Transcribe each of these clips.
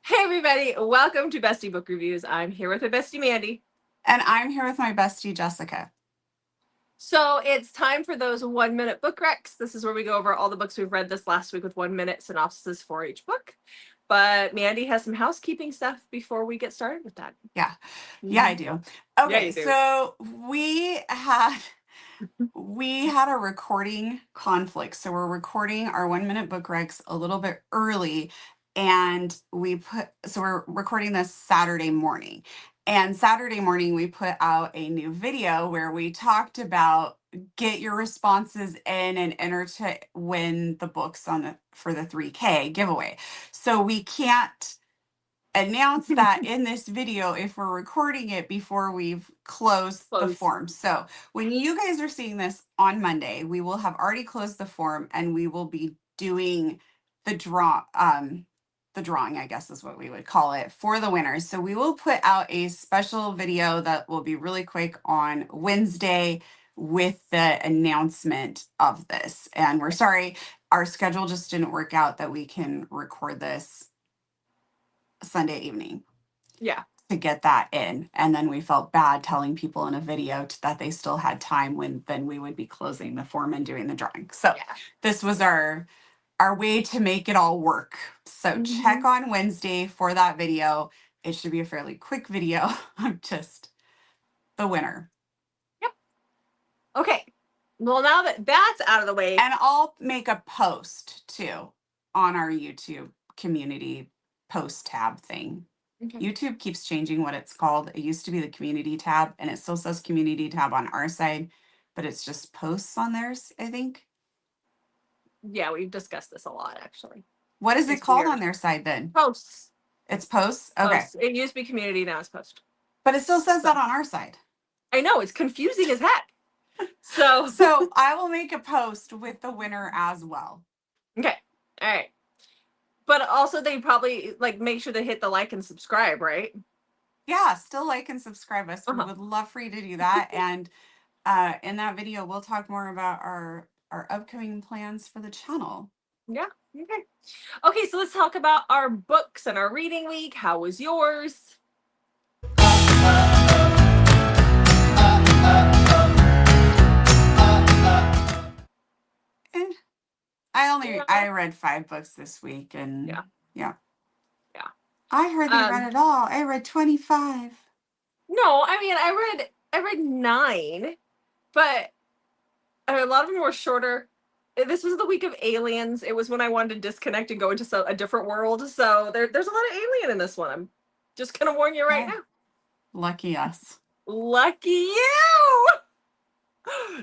Hey everybody, welcome to Bestie Book Reviews. I'm here with my bestie Mandy. And I'm here with my bestie, Jessica. So it's time for those 1-minute book recs. This is where we go over all the books we've read this last week with 1-minute synopses for each book. But Mandy has some housekeeping stuff before we get started with that. Yeah, I do. Okay, you do. so we had a recording conflict. So we're recording our 1-minute book recs a little bit early, and we're recording this Saturday morning. And Saturday morning we put out a new video where we talked about get your responses in and enter to win the books for the 3K giveaway. So we can't announce that in this video if we're recording it before we've closed the form. So when you guys are seeing this on Monday, we will have already closed the form and we will be doing the drawing, I guess is what we would call it, for the winners. So we will put out a special video that will be really quick on Wednesday with the announcement of this. And we're sorry, our schedule just didn't work out that we can record this Sunday evening. Yeah. To get that in. And then we felt bad telling people in a video that they still had time when then we would be closing the form and doing the drawing. So this was our way to make it all work. So check on Wednesday for that video. It should be a fairly quick video of just the winner. Yep. Okay. Well, now that that's out of the way. And I'll make a post too on our YouTube community post tab thing. Okay. YouTube keeps changing what it's called. It used to be the community tab, and it still says community tab on our side, but it's just posts on theirs, I think. Yeah, we've discussed this a lot, actually. What is it called on their side then? Posts. It's posts? Okay. Posts. It used to be community, now it's post. But it still says that on our side. I know, it's confusing as heck. So I will make a post with the winner as well. Okay. All right. But also they probably make sure to hit the like and subscribe, right? Yeah, still like and subscribe us. We would love for you to do that. And in that video, we'll talk more about our upcoming plans for the channel. Yeah. Okay, so let's talk about our books and our reading week. How was yours? I read 5 books this week, and yeah. I hardly read it all. I read 25. No, I mean I read 9, but a lot of them were shorter. This was the week of aliens. It was when I wanted to disconnect and go into a different world. So there's a lot of alien in this one. I'm just gonna warn you right now. Lucky us. Lucky you.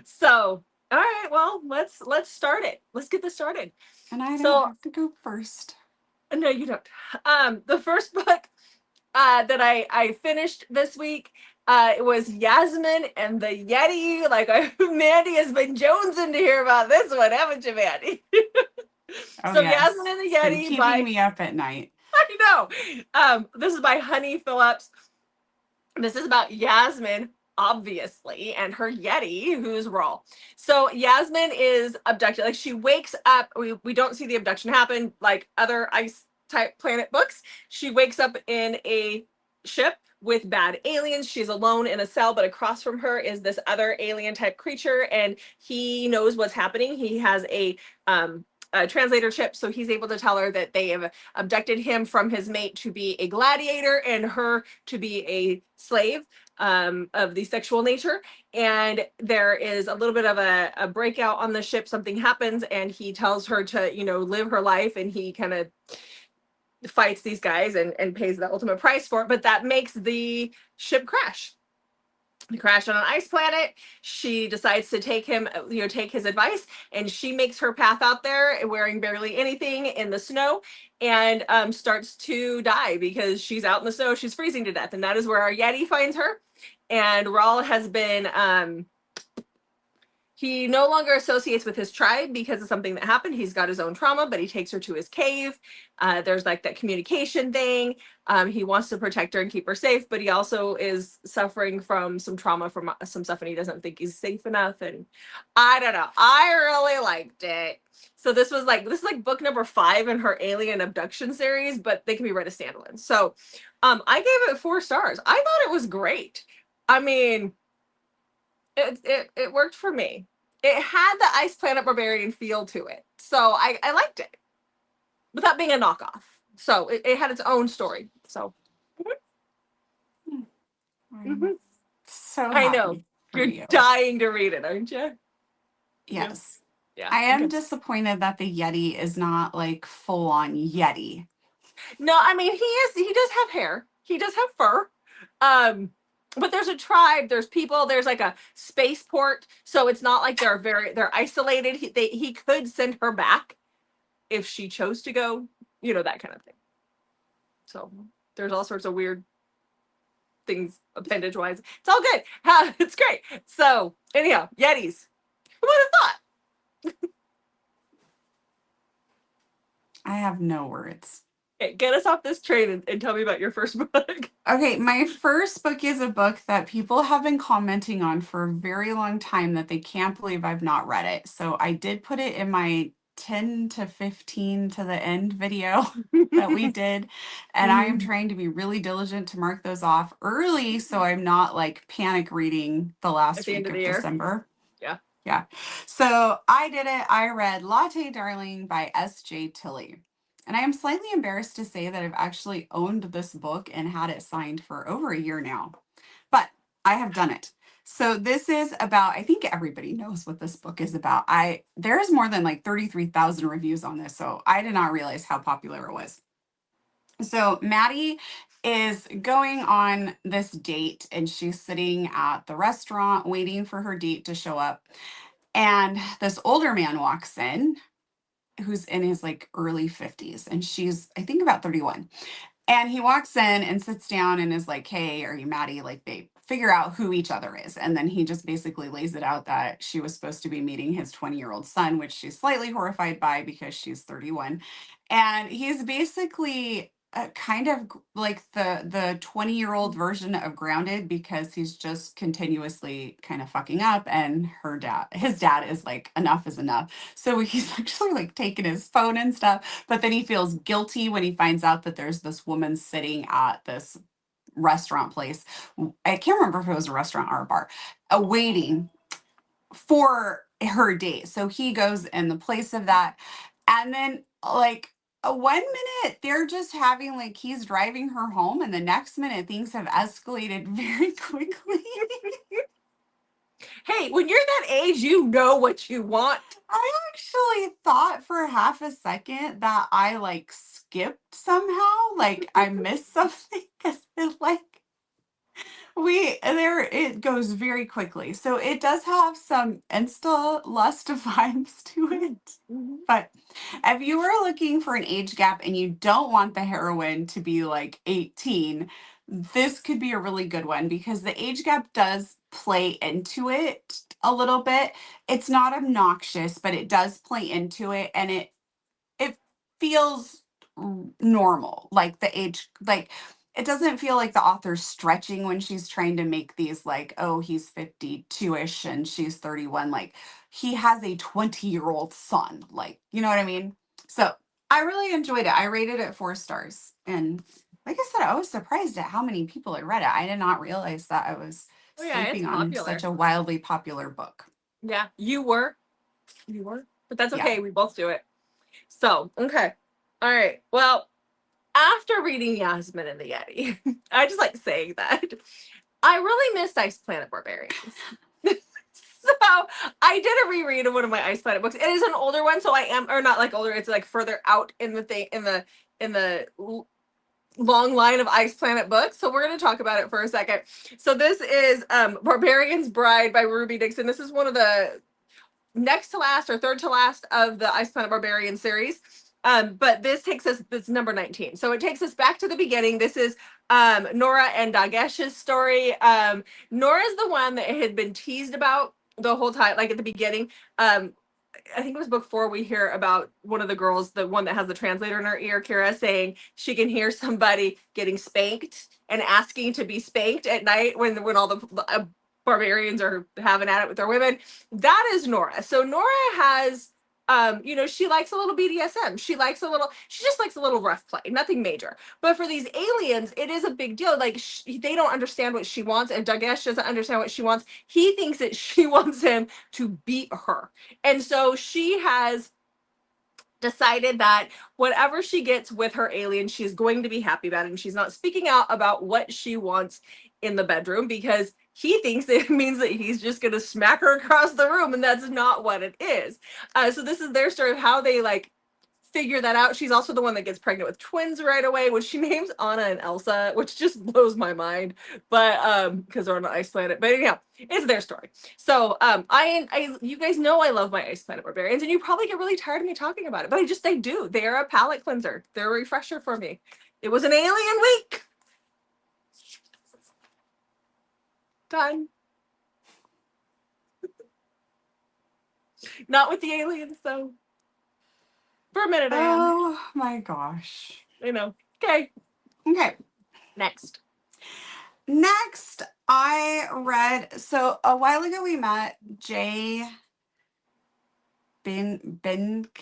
So, all right, well, let's start it. Let's get this started. And I don't have to go first. No, you don't. The first book that I finished this week, it was Yasmin and the Yeti. Mandy has been jonesing to hear about this one, haven't you, Mandy? Yes. Yasmin and the Yeti, keeping me up at night. I know. This is by Honey Phillips. This is about Yasmin, obviously, and her Yeti, who's raw. So Yasmin is abducted. She wakes up. We don't see the abduction happen like other ice type planet books. She wakes up in a ship with bad aliens. She's alone in a cell, but across from her is this other alien type creature, and he knows what's happening. He has a translator chip, so he's able to tell her that they have abducted him from his mate to be a gladiator and her to be a slave of the sexual nature. And there is a little bit of a breakout on the ship. Something happens, and he tells her to, live her life, and he kind of fights these guys and pays the ultimate price for it. But that makes the ship crash. They crash on an ice planet. She decides to take his advice, and she makes her path out there wearing barely anything in the snow, and starts to die because she's out in the snow. She's freezing to death, and that is where our Yeti finds her. And Raul has been he no longer associates with his tribe because of something that happened. He's got his own trauma, but he takes her to his cave. There's like that communication thing. He wants to protect her and keep her safe, but he also is suffering from some trauma from some stuff, and he doesn't think he's safe enough. And I don't know. I really liked it. So this is like book number 5 in her alien abduction series, but they can be read as standalone. So I gave it 4 stars. I thought it was great. I mean, it worked for me. It had the Ice Planet Barbarian feel to it. So I liked it without being a knockoff. So it had its own story. So I'm so I happy know for you're you. dying to read it, aren't you? Yes. Yeah. I am Okay. disappointed that the Yeti is not like full on Yeti. No, I mean he does have hair. He does have fur. But there's a tribe, there's people, there's like a spaceport, so it's not like they're isolated. He could send her back if she chose to go, that kind of thing. So there's all sorts of weird things appendage wise. It's all good. It's great. So anyhow, Yetis. Who would have thought? I have no words. Okay, get us off this train and tell me about your first book. Okay, my first book is a book that people have been commenting on for a very long time that they can't believe I've not read it. So I did put it in my 10 to 15 to the end video that we did. And I am trying to be really diligent to mark those off early so I'm not like panic reading the last At the week end of of the year. December. Yeah. Yeah. So I did it. I read Latte Darling by S.J. Tilley. And I am slightly embarrassed to say that I've actually owned this book and had it signed for over a year now. But I have done it. So this is about, I think everybody knows what this book is about. There's more than like 33,000 reviews on this, so I did not realize how popular it was. So Maddie is going on this date and she's sitting at the restaurant waiting for her date to show up. And this older man walks in who's in his like early 50s and she's I think about 31. And he walks in and sits down and is like, "Hey, are you Maddie?" Like they figure out who each other is. And then he just basically lays it out that she was supposed to be meeting his 20-year-old son, which she's slightly horrified by because she's 31. And he's basically kind of like the 20-year-old version of Grounded because he's just continuously kind of fucking up. And his dad is like, enough is enough. So he's actually like taking his phone and stuff, but then he feels guilty when he finds out that there's this woman sitting at this restaurant place. I can't remember if it was a restaurant or a bar, waiting for her date. So he goes in the place of that. And then like 1 minute they're just having like he's driving her home and the next minute things have escalated very quickly. Hey, when you're that age, you know what you want. I actually thought for half a second that I like skipped somehow, like I missed something because it like it goes very quickly. So it does have some insta lust vibes to it. But if you were looking for an age gap and you don't want the heroine to be like 18, this could be a really good one because the age gap does play into it a little bit. It's not obnoxious, but it does play into it and it feels normal. Like the age like it doesn't feel like the author's stretching when she's trying to make these like, oh, he's 52-ish and she's 31. Like he has a 20-year-old son. Like, you know what I mean? So I really enjoyed it. I rated it 4 stars. And like I said, I was surprised at how many people had read it. I did not realize that I was Oh yeah, it's sleeping on popular. such a wildly popular book. Yeah, you were, but that's okay. Yeah. We both do it. So okay, all right. Well, after reading Yasmin and the Yeti, I just like saying that I really missed Ice Planet Barbarians. So I did a reread of one of my Ice Planet books. It is an older one, so I am, or not like older. It's like further out in the thing in the long line of Ice Planet books. So we're going to talk about it for a second. So this is Barbarian's Bride by Ruby Dixon. This is one of the next to last or third to last of the Ice Planet Barbarian series. But this takes us, this is number 19. So it takes us back to the beginning. This is Nora and Dagesh's story. Nora's the one that had been teased about the whole time, like at the beginning. I think it was book 4, we hear about one of the girls, the one that has the translator in her ear, Kira, saying she can hear somebody getting spanked and asking to be spanked at night when all the barbarians are having at it with their women. That is Nora. So Nora has, she likes a little BDSM. She just likes a little rough play, nothing major. But for these aliens, it is a big deal. Like, they don't understand what she wants, and Dagesh doesn't understand what she wants. He thinks that she wants him to beat her. And so she has decided that whatever she gets with her alien, she's going to be happy about it. And she's not speaking out about what she wants in the bedroom because he thinks it means that he's just going to smack her across the room. And that's not what it is. So this is their story of how they figure that out. She's also the one that gets pregnant with twins right away, which she names Anna and Elsa, which just blows my mind. But because they're on an ice planet. But anyhow, it's their story. So I you guys know I love my Ice Planet Barbarians, and you probably get really tired of me talking about it, but I do. They're a palate cleanser. They're a refresher for me. It was an alien week. Done. Not with the aliens though. For a minute, I am. Oh my gosh. I know. Okay. Next, I read, so a while ago we met Jay Bingteson.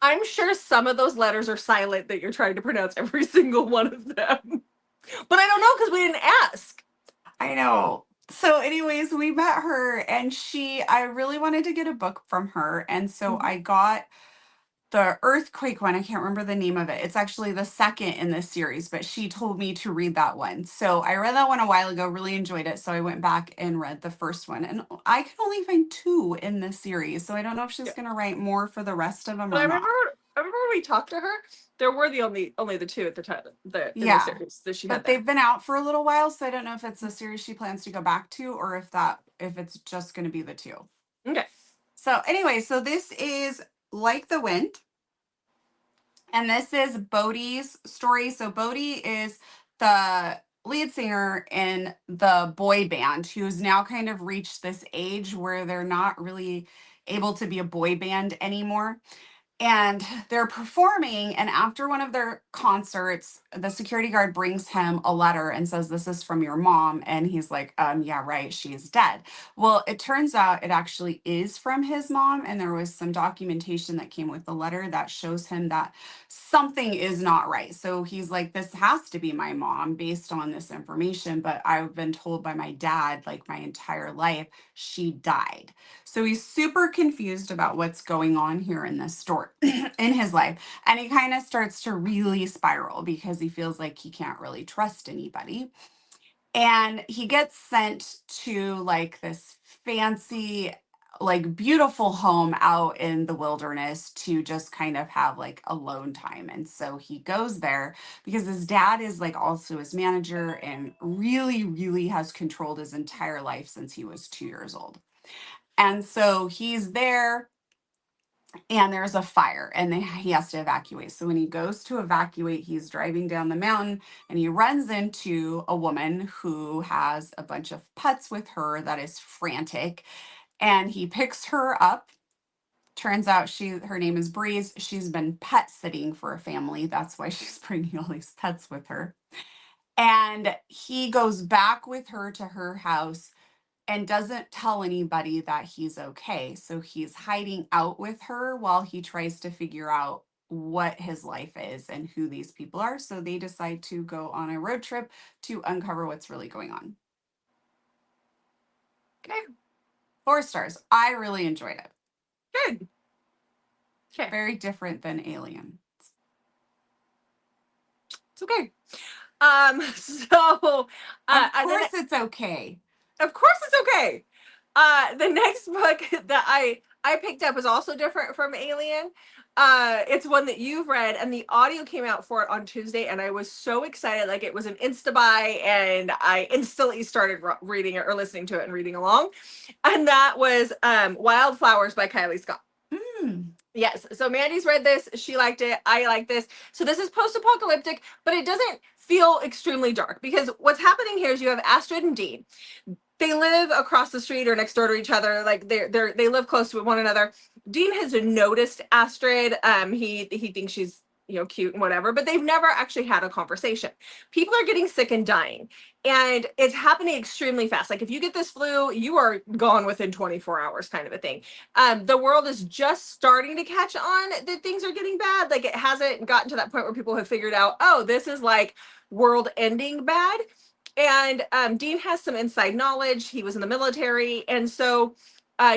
I'm sure some of those letters are silent that you're trying to pronounce every single one of them. But I don't know because we didn't ask. I know. So anyways, we met her and I really wanted to get a book from her. And so I got the earthquake one. I can't remember the name of it. It's actually the second in this series, but she told me to read that one. So I read that one a while ago, really enjoyed it. So I went back and read the first one. And I can only find 2 in this series. So I don't know if she's going to write more for the rest of them or not. I remember when we talked to her, there were the only the 2 at the time, in the series that she had. But they've been out for a little while, so I don't know if it's a series she plans to go back to or if it's just going to be the 2. Okay. So anyway, so this is Like the Wind. And this is Bodhi's story. So Bodhi is the lead singer in the boy band who's now kind of reached this age where they're not really able to be a boy band anymore. And they're performing, and after one of their concerts, the security guard brings him a letter and says, "This is from your mom." And he's like, yeah, right, she's dead. Well, it turns out it actually is from his mom, and there was some documentation that came with the letter that shows him that something is not right. So he's like, this has to be my mom based on this information, but I've been told by my dad, like, my entire life, she died. So he's super confused about what's going on here in this story in his life. And he kind of starts to really spiral because he feels like he can't really trust anybody. And he gets sent to like this fancy, like beautiful home out in the wilderness to just kind of have like alone time. And so he goes there because his dad is like also his manager and really, really has controlled his entire life since he was 2 years old. And so he's there and there's a fire and he has to evacuate. So when he goes to evacuate, he's driving down the mountain and he runs into a woman who has a bunch of pets with her that is frantic. And he picks her up. Turns out her name is Breeze. She's been pet sitting for a family. That's why she's bringing all these pets with her. And he goes back with her to her house and doesn't tell anybody that he's okay. So he's hiding out with her while he tries to figure out what his life is and who these people are. So they decide to go on a road trip to uncover what's really going on. Okay. 4 stars. I really enjoyed it. Good. Okay. Very different than Alien. It's okay. So of course it's okay. Of course it's okay. The next book that I picked up is also different from Alien. It's one that you've read, and the audio came out for it on Tuesday, and I was so excited. Like, it was an insta-buy, and I instantly started reading it or listening to it and reading along. And that was Wildflowers by Kylie Scott. Yes. So Mandy's read this. She liked it. I like this. So this is post-apocalyptic, but it doesn't feel extremely dark because what's happening here is you have Astrid and Dean. they live across the street or next door to each other. Like they live close to one another. Dean has noticed Astrid. He thinks she's, cute and whatever, but they've never actually had a conversation. People are getting sick and dying, and it's happening extremely fast. Like if you get this flu, you are gone within 24 hours, kind of a thing. The world is just starting to catch on that things are getting bad. Like it hasn't gotten to that point where people have figured out, oh, this is like world ending bad. And Dean has some inside knowledge. He was in the military, and so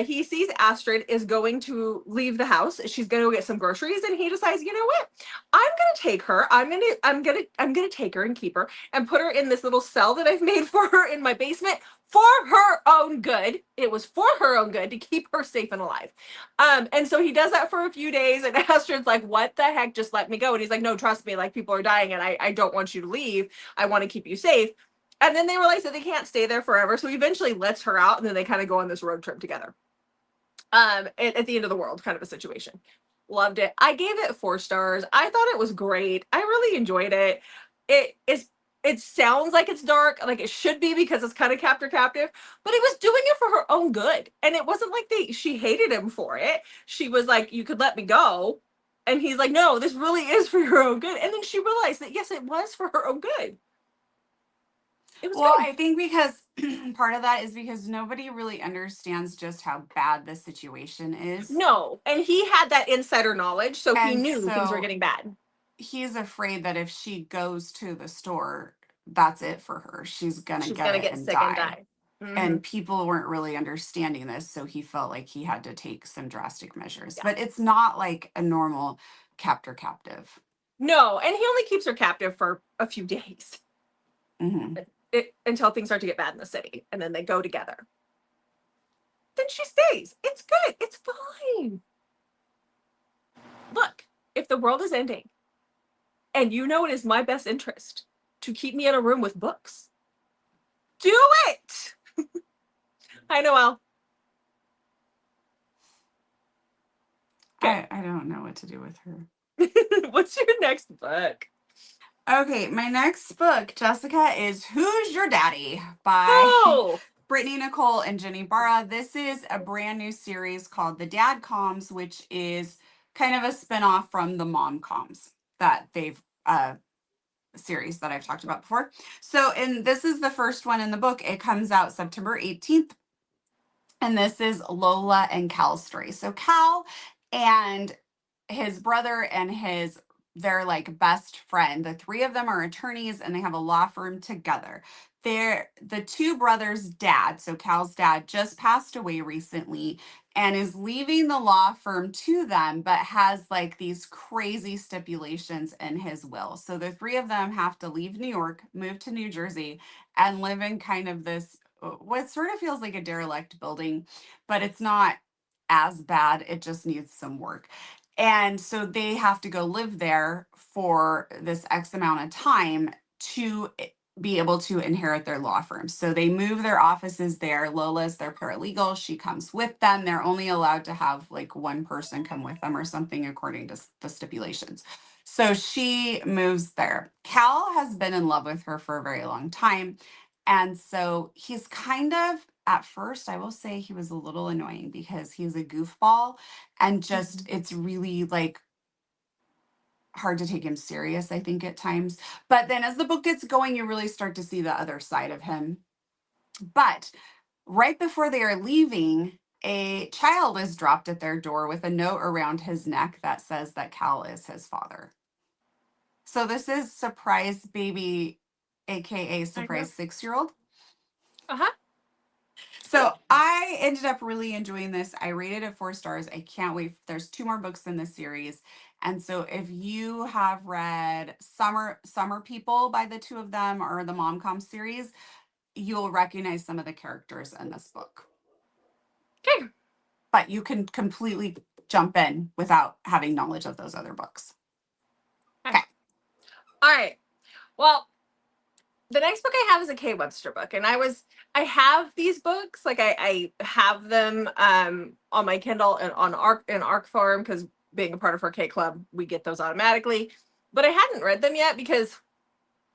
he sees Astrid is going to leave the house. She's going to go get some groceries, and he decides, you know what? I'm going to take her. I'm going to take her and keep her and put her in this little cell that I've made for her in my basement for her own good. It was for her own good to keep her safe and alive. And so he does that for a few days, and Astrid's like, what the heck? Just let me go. And he's like, no, trust me. Like people are dying, and I don't want you to leave. I want to keep you safe. And then they realize that they can't stay there forever. So he eventually lets her out, and then they kind of go on this road trip together. At the end of the world kind of a situation. Loved it. I gave it 4 stars. I thought it was great. I really enjoyed it. It sounds like it's dark, like it should be because it's kind of captive, but it was doing it for her own good. And it wasn't like she hated him for it. She was like, you could let me go. And he's like, no, this really is for your own good. And then she realized that, yes, it was for her own good. It was Well, good. I think because part of that is because nobody really understands just how bad the situation is. No. And he had that insider knowledge, so he And knew things were so getting bad. he's afraid that if she goes to the store, that's it for her. She's gonna Get and sick and die. die. Mhm. And people weren't really understanding this, so he felt like he had to take some drastic measures. Yeah. But it's not like a normal captive. No, and he only keeps her captive for a few days. Mm-hmm. Until things start to get bad in the city, and then they go together. Then she stays. It's good. It's fine. Look, if the world is ending, and you know it is my best interest to keep me in a room with books, do it. Hi, Noelle. Okay. I don't know what to do with her. What's your next book? Okay, my next book, Jessica, is Who's Your Daddy by Brittanie, Nicole, and Jenni Barra. This is a brand new series called The Dad Coms, which is kind of a spinoff from the Mom Coms that they've series that I've talked about before. So, and this is the first one in the book. It comes out September 18th. And this is Lola and Cal's story. So Cal and his brother and their like best friend, the 3 of them are attorneys and they have a law firm together. The 2 brothers' dad, so Cal's dad, just passed away recently and is leaving the law firm to them, but has like these crazy stipulations in his will. So the 3 of them have to leave New York, move to New Jersey, and live in kind of this what sort of feels like a derelict building, but it's not as bad. It just needs some work. And so they have to go live there for this X amount of time to be able to inherit their law firm. So they move their offices there. Lola's their paralegal. She comes with them. They're only allowed to have like 1 person come with them or something according to the stipulations. So she moves there. Cal has been in love with her for a very long time. And so he's kind of, at first, I will say he was a little annoying because he's a goofball and just, it's really like hard to take him serious, I think, at times. But then as the book gets going, you really start to see the other side of him. But right before they are leaving, a child is dropped at their door with a note around his neck that says that Cal is his father. So this is surprise baby, aka surprise 6-year-old. Uh-huh. So I ended up really enjoying this. I rated it 4 stars. I can't wait. There's 2 more books in this series. And so if you have read Summer People by the 2 of them or the Mom-Com series, you'll recognize some of the characters in this book. Okay. But you can completely jump in without having knowledge of those other books. Okay. All right. Well, the next book I have is a Kay Webster book, and I have these books, like I have them on my Kindle and on ARC form, because being a part of our K Club, we get those automatically. But I hadn't read them yet because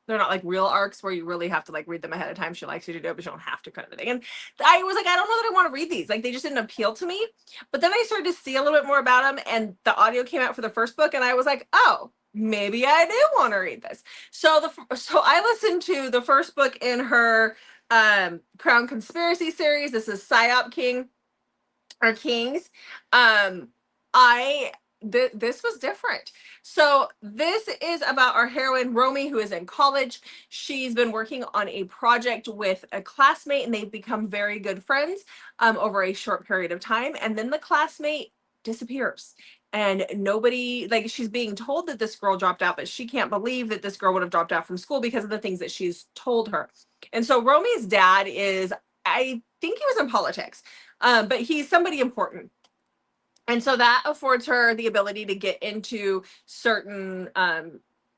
They're not like real arcs where you really have to like read them ahead of time. She likes you to do it, but you don't have to kind of thing. And I was like, I don't know that I want to read these. Like they just didn't appeal to me. But then I started to see a little bit more about them, and the audio came out for the first book, and I was like, oh, maybe I do want to read this. So I listened to the first book in her Crowne Conspiracy series. This is Psyop King or Kings. I this was different. So this is about our heroine Romy, who is in college. She's been working on a project with a classmate, and they've become very good friends over a short period of time. And then the classmate disappears. And nobody, like, she's being told that this girl dropped out, but she can't believe that this girl would have dropped out from school because of the things that she's told her. And so Romy's dad is, I think he was in politics, but he's somebody important. And so that affords her the ability to get into certain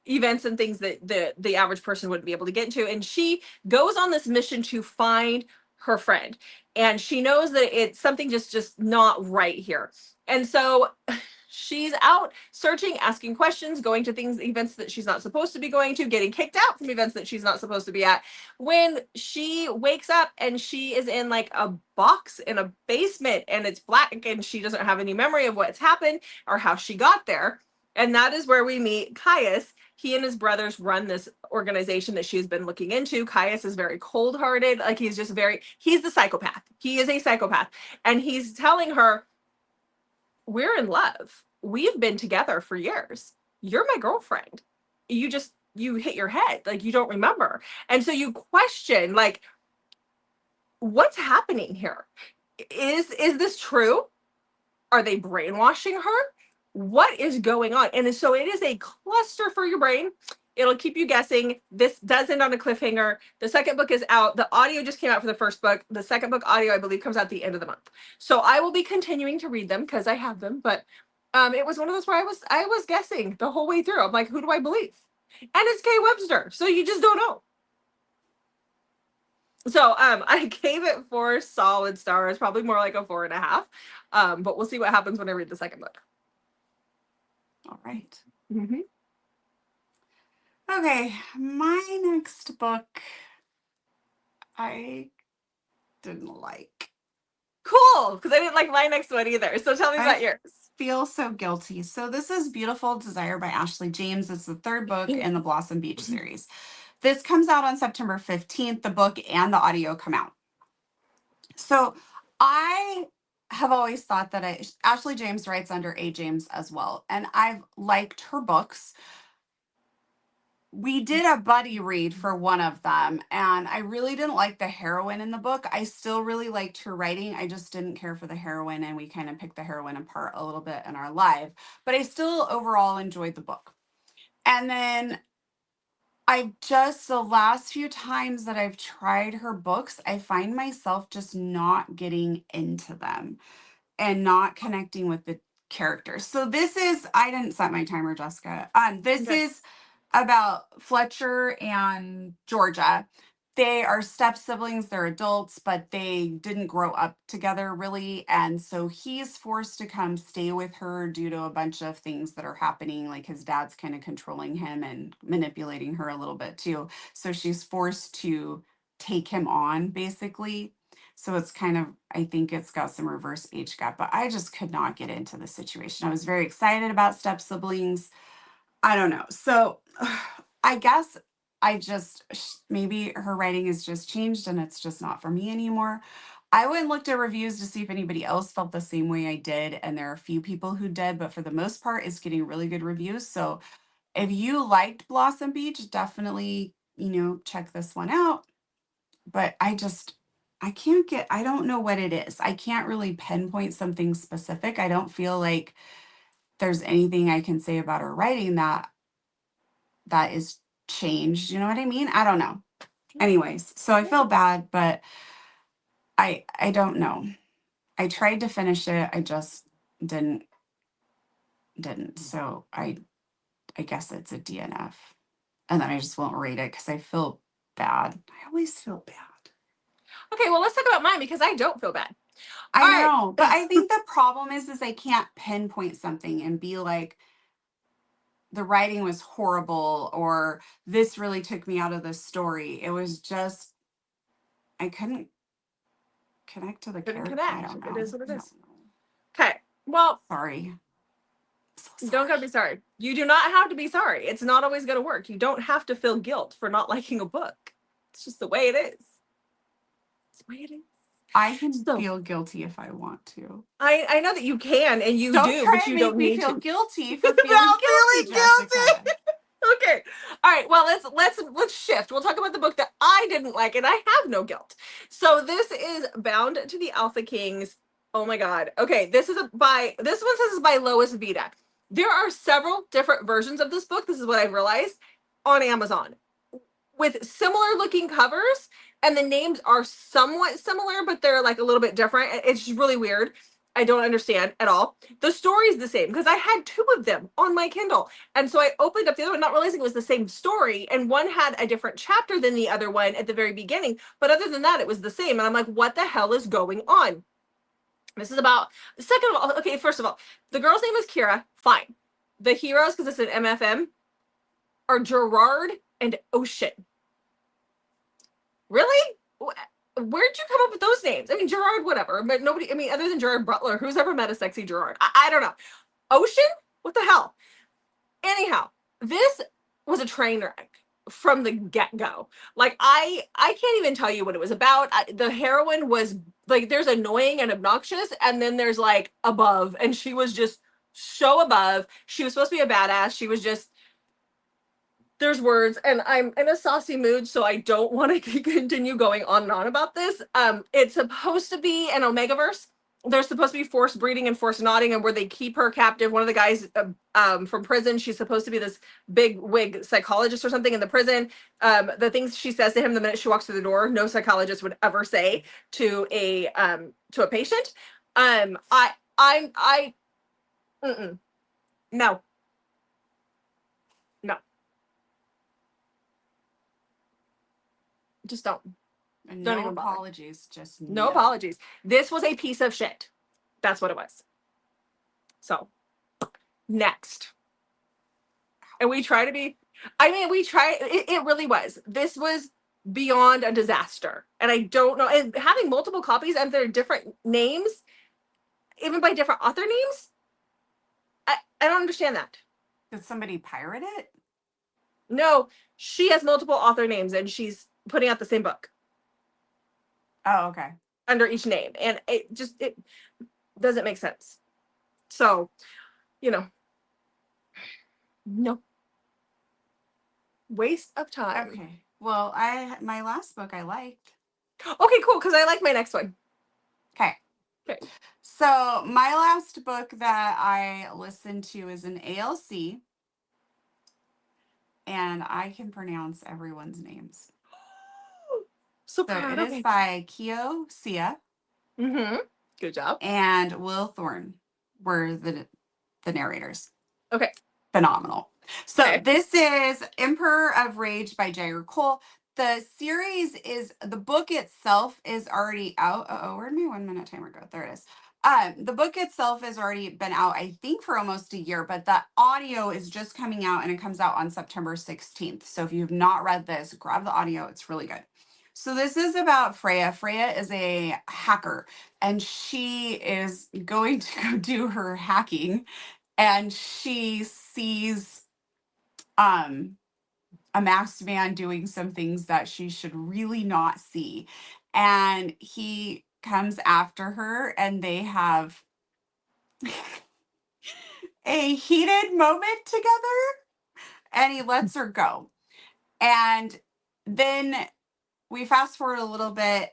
events and things that the average person wouldn't be able to get into. And she goes on this mission to find her friend. And she knows that it's something just not right here. And so she's out searching, asking questions, going to events that she's not supposed to be going to, getting kicked out from events that she's not supposed to be at. When she wakes up and she is in like a box in a basement and it's black and she doesn't have any memory of what's happened or how she got there. And that is where we meet Caius. He and his brothers run this organization that she's been looking into. Caius is very cold-hearted. Like he's the psychopath. He is a psychopath. And he's telling her, we're in love. We've been together for years. You're my girlfriend. You hit your head. Like you don't remember. And so you question, like, what's happening here? Is this true? Are they brainwashing her? What is going on? And so it is a cluster for your brain. It'll keep you guessing. This does end on a cliffhanger. The second book is out. The audio just came out for the first book. The second book audio, I believe, comes out at the end of the month. So I will be continuing to read them because I have them. But it was one of those where I was guessing the whole way through. I'm like, who do I believe? And it's Kay Webster. So you just don't know. So I gave it 4 solid stars, probably more like a 4.5. But we'll see what happens when I read the second book. All right. Mm-hmm. Okay, my next book I didn't like. Cool, because I didn't like my next one either. So tell me about yours. Feel so guilty. So this is Beautiful Desire by Ashley James. It's the 3rd book in the Blossom Beach series. This comes out on September 15th. The book and the audio come out. So I have always thought that Ashley James writes under A. James as well. And I've liked her books. We did a buddy read for one of them, and I really didn't like the heroine in the book. I still really liked her writing. I just didn't care for the heroine, and we kind of picked the heroine apart a little bit in our live. But I still overall enjoyed the book. And then the last few times that I've tried her books, I find myself just not getting into them and not connecting with the characters. So I didn't set my timer, Jessica. This is about Fletcher and Georgia. They are step siblings, they're adults, but they didn't grow up together really. And so he's forced to come stay with her due to a bunch of things that are happening. Like his dad's kind of controlling him and manipulating her a little bit too. So she's forced to take him on basically. So it's kind of, I think it's got some reverse age gap, but I just could not get into the situation. I was very excited about step siblings. I don't know. So I guess maybe her writing has just changed and it's just not for me anymore. I went and looked at reviews to see if anybody else felt the same way I did. And there are a few people who did, but for the most part, it's getting really good reviews. So if you liked Blossom Beach, definitely, check this one out. But I don't know what it is. I can't really pinpoint something specific. I don't feel like there's anything I can say about her writing that is changed. You know what I mean? I don't know. Anyways, so I feel bad, but I don't know. I tried to finish it. I just didn't. So I guess it's a DNF. And then I just won't read it because I feel bad. I always feel bad. Okay, well, let's talk about mine because I don't feel bad. I know, but I think the problem is I can't pinpoint something and be like, the writing was horrible or this really took me out of the story. It was just, I couldn't connect to the Couldn't character. I connect. don't It know. is what it I is. don't know. Okay. Well, Sorry. So you don't gotta sorry. be sorry. You do not have to be sorry. It's not always gonna work. You don't have to feel guilt for not liking a book. It's just the way it is. It's the way it is. I can So feel guilty if I want to. I know that you can and you Don't do, try but and you make don't me need feel to. guilty for feeling Without guilty, feeling guilty. Jessica. Okay. All right. Well, let's shift. We'll talk about the book that I didn't like, and I have no guilt. So this is Bound to the Alpha Kings. Oh my God. Okay. This one says it's by Lois Vita. There are several different versions of this book. This is what I've realized on Amazon with similar looking covers, and the names are somewhat similar, but they're like a little bit different. It's just really weird. I don't understand at all. The story's the same because I had two of them on my Kindle. And so I opened up the other one, not realizing it was the same story. And one had a different chapter than the other one at the very beginning. But other than that, it was the same. And I'm like, what the hell is going on? This is about, second of all, okay, first of all, the girl's name is Kira. Fine. The heroes, because it's an MFM, are Gerard and Ocean. Really? Where'd you come up with those names? I mean, Gerard, whatever, but nobody, I mean, other than Gerard Butler, who's ever met a sexy Gerard? I don't know. Ocean? What the hell? Anyhow, this was a train wreck from the get-go. Like, I can't even tell you what it was about. The heroine was, like, there's annoying and obnoxious, and then there's, like, above, and she was just so above. She was supposed to be a badass. She was just, there's words, and I'm in a saucy mood, so I don't want to continue going on and on about this. It's supposed to be an Omegaverse. There's supposed to be forced breeding and forced knotting, and where they keep her captive. One of the guys from prison, she's supposed to be this big wig psychologist or something in the prison. The things she says to him the minute she walks through the door, no psychologist would ever say to a patient. I no, no, just don't. And Don't no even bother. apologies, just No apologies. This was a piece of shit. That's what it was. So, next. And we try to be, I mean, it really was. This was beyond a disaster. And I don't know, and having multiple copies and their different names, even by different author names, I don't understand that. Did somebody pirate it? No, she has multiple author names and she's putting out the same book Oh, okay. under each name. And it doesn't make sense. So, no. Waste of time. Okay. Well, my last book I liked. Okay, cool, because I like my next one. Okay. Okay. So my last book that I listened to is an ALC. And I can pronounce everyone's names. So it okay. is by Kyo Sia. Mm-hmm. Good job. And Will Thorne were the narrators. Okay. Phenomenal. So Okay. this is Emperor of Rage by Jagger Cole. The series the book itself is already out. Where'd my 1 minute timer go? There it is. The book itself has already been out, I think, for almost a year, but the audio is just coming out and it comes out on September 16th. So if you've not read this, grab the audio. It's really good. So this is about Freya. Freya is a hacker and she is going to go do her hacking, and she sees a masked man doing some things that she should really not see. And he comes after her and they have a heated moment together and he lets her go. And then we fast forward a little bit.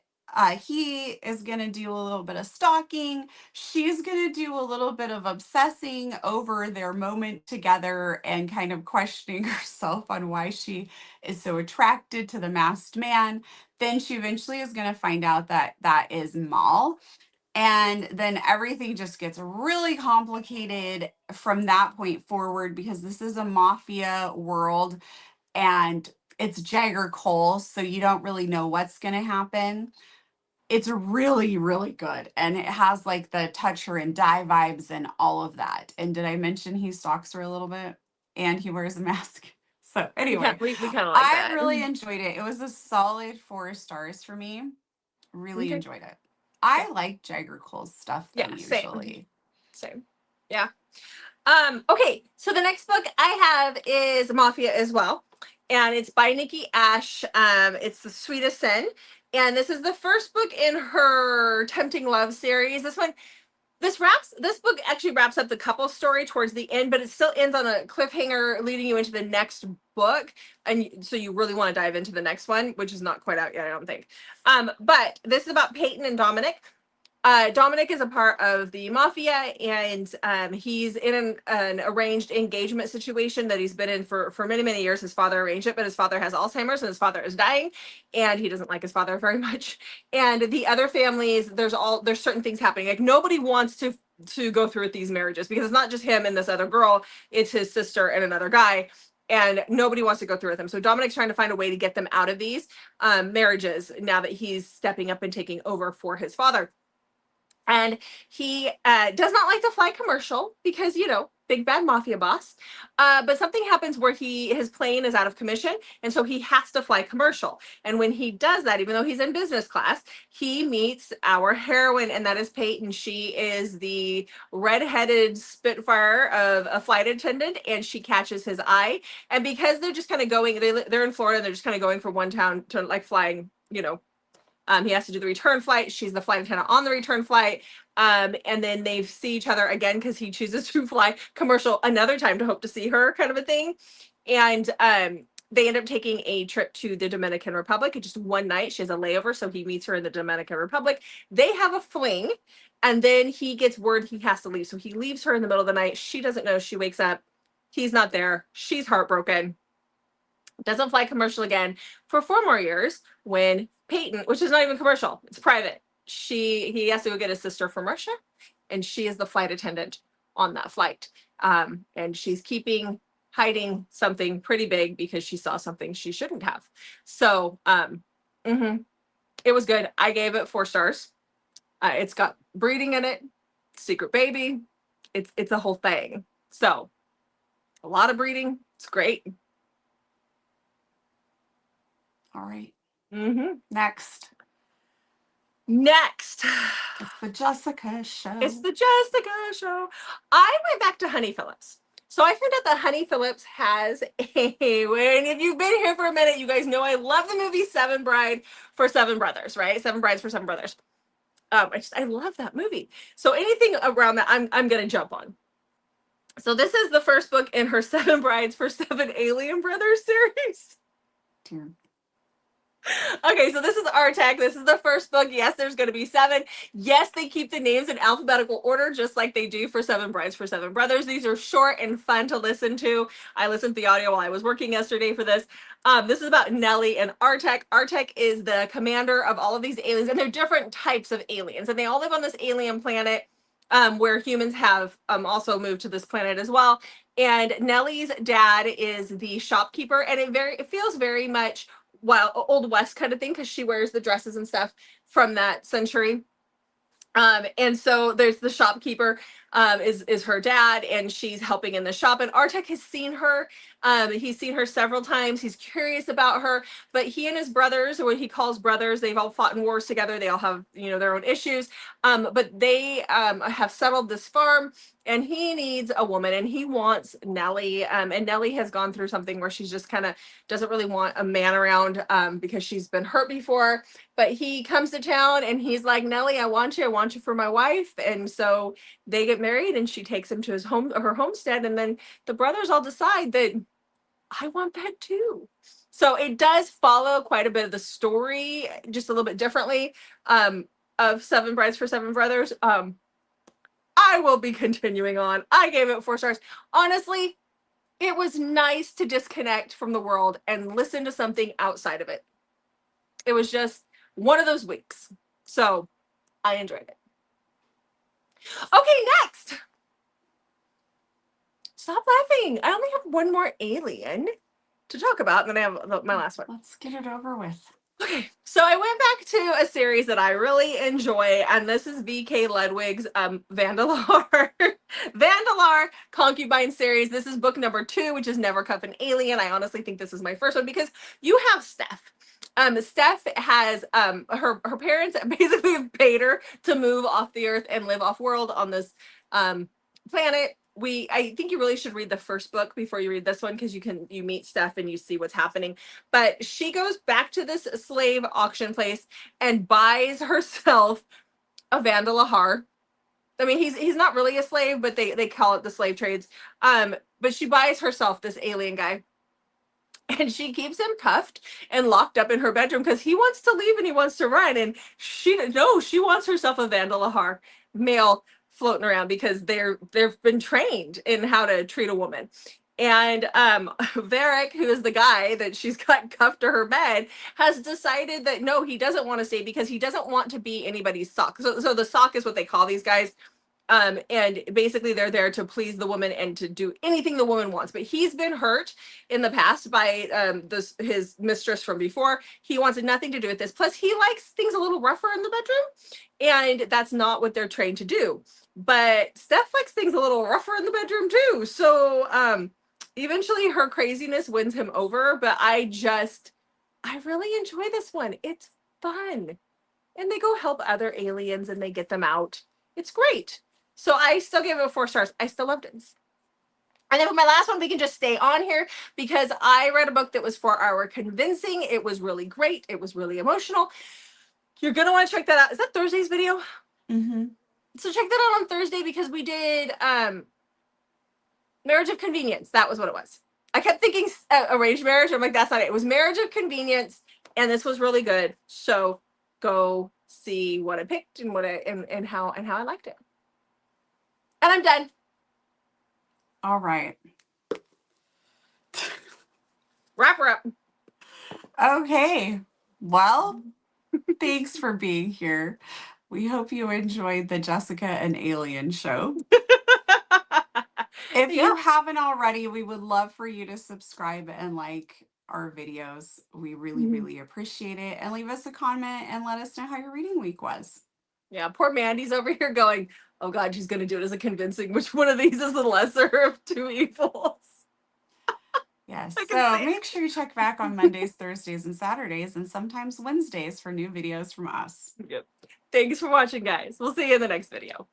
He is going to do a little bit of stalking. She's going to do a little bit of obsessing over their moment together and kind of questioning herself on why she is so attracted to the masked man. Then she eventually is going to find out that that is Mal. And then everything just gets really complicated from that point forward because this is a mafia world and it's Jagger Cole, so you don't really know what's going to happen. It's really, really good. And it has like the touch her and die vibes and all of that. And did I mention he stalks her a little bit? and he wears a mask. So We anyway, kind of like I that. really enjoyed it. It was a solid 4 stars for me. Really Okay. enjoyed it. Yeah. I like Jagger Cole's stuff though, Yeah, same. usually. Same. Yeah. Okay, so the next book I have is Mafia as well. And it's by Nikki Ash. It's The Sweetest Sin. And this is the first book in her Tempting Love series. This book actually wraps up the couple story towards the end, but it still ends on a cliffhanger leading you into the next book. And so you really want to dive into the next one, which is not quite out yet, I don't think. But this is about Peyton and Dominic. Dominic is a part of the Mafia, and he's in an arranged engagement situation that he's been in for many, many years. His father arranged it, but his father has Alzheimer's and his father is dying, and he doesn't like his father very much. And the other families, there's certain things happening. Like nobody wants to go through with these marriages because it's not just him and this other girl, it's his sister and another guy. And nobody wants to go through with them. So Dominic's trying to find a way to get them out of these marriages now that he's stepping up and taking over for his father. And he does not like to fly commercial because, big bad mafia boss. But something happens where his plane is out of commission, and so he has to fly commercial. And when he does that, even though he's in business class, he meets our heroine, and that is Peyton. She is the redheaded spitfire of a flight attendant, and she catches his eye. And because they're just kind of going, they're in Florida, and they're just kind of going from one town to like flying, he has to do the return flight. She's the flight attendant on the return flight. And then they see each other again because he chooses to fly commercial another time to hope to see her, kind of a thing. And they end up taking a trip to the Dominican Republic. Just one night. She has a layover, so he meets her in the Dominican Republic. They have a fling, and then he gets word he has to leave. So he leaves her in the middle of the night. She doesn't know. She wakes up. He's not there. She's heartbroken. Doesn't fly commercial again for 4 more years when Peyton, which is not even commercial, it's private. He has to go get his sister from Russia, and she is the flight attendant on that flight. And she's hiding something pretty big because she saw something she shouldn't have. So it was good. I gave it 4 stars. It's got breeding in it, secret baby. It's a whole thing. So a lot of breeding. It's great. All right. Next. It's the Jessica show. It's the Jessica show. I went back to Honey Phillips. So I found out that Honey Phillips has and if you've been here for a minute, you guys know I love the movie Seven Brides for Seven Brothers, right? Seven Brides for Seven Brothers. I love that movie. So anything around that, I'm gonna jump on. So this is the first book in her Seven Brides for Seven Alien Brothers series. Dear. Okay, so this is Artec. This is the first book. Yes, there's going to be 7. Yes, they keep the names in alphabetical order, just like they do for Seven Brides for Seven Brothers. These are short and fun to listen to. I listened to the audio while I was working yesterday for this. This is about Nellie and Artec. Artec is the commander of all of these aliens, and they're different types of aliens, and they all live on this alien planet where humans have also moved to this planet as well. And Nellie's dad is the shopkeeper, and it feels very much Old West kind of thing because she wears the dresses and stuff from that century. And so there's the shopkeeper is her dad, and she's helping in the shop. And Artec has seen her. He's seen her several times. He's curious about her, but he and his brothers, or what he calls brothers, they've all fought in wars together. They all have, their own issues. But they have settled this farm, and he needs a woman, and he wants Nellie. And Nellie has gone through something where she's just kind of doesn't really want a man around because she's been hurt before. But he comes to town, and he's like, Nellie, I want you for my wife. And so they get married, and she takes him to her homestead. And then the brothers all decide that I want that too. So it does follow quite a bit of the story, just a little bit differently, of Seven Brides for Seven Brothers. I will be continuing on. I gave it 4 stars. Honestly, it was nice to disconnect from the world and listen to something outside of it. It was just one of those weeks. So I enjoyed it. Okay, next. Stop laughing. I only have one more alien to talk about, and then I have my last one. Let's get it over with. Okay, so I went back to a series that I really enjoy, and this is V.K. Ludwig's Vandalar. Vandalar Concubine series. This is book number 2, which is Never Cuff an Alien. I honestly think this is my first one because you have Steph. Steph has her parents basically paid her to move off the earth and live off world on this planet. I think you really should read the first book before you read this one because you meet Steph and you see what's happening. But she goes back to this slave auction place and buys herself a Vandalahar. I mean, he's not really a slave, but they call it the slave trades. But she buys herself this alien guy. And she keeps him cuffed and locked up in her bedroom because he wants to leave and he wants to run. And she wants herself a Vandalahar male floating around because they've been trained in how to treat a woman. And Varric, who is the guy that she's got cuffed to her bed, has decided that no, he doesn't want to stay because he doesn't want to be anybody's sock. So the sock is what they call these guys. And basically they're there to please the woman and to do anything the woman wants. But he's been hurt in the past by his mistress from before. He wanted nothing to do with this. Plus, he likes things a little rougher in the bedroom, and that's not what they're trained to do. But Steph likes things a little rougher in the bedroom too. So eventually her craziness wins him over. But I really enjoy this one. It's fun. And they go help other aliens and they get them out. It's great. So I still give it 4 stars. I still loved it. And then for my last one, we can just stay on here because I read a book that was 4 hour convincing. It was really great. It was really emotional. You're going to want to check that out. Is that Thursday's video? Mm-hmm. So check that out on Thursday because we did Marriage of Convenience. That was what it was. I kept thinking arranged marriage. I'm like, that's not it. It was Marriage of Convenience. And this was really good. So go see what I picked and and how I liked it. And I'm done. All right. Wrap her up. Okay. Well, thanks for being here. We hope you enjoyed the Jessica and Alien show. If you haven't already, we would love for you to subscribe and like our videos. We really, really appreciate it. And leave us a comment and let us know how your reading week was. Yeah, poor Mandy's over here going, oh God, she's going to do it as a convincing. Which one of these is the lesser of 2 evils? Yes. So make sure you check back on Mondays, Thursdays, and Saturdays, and sometimes Wednesdays for new videos from us. Yep. Thanks for watching, guys. We'll see you in the next video.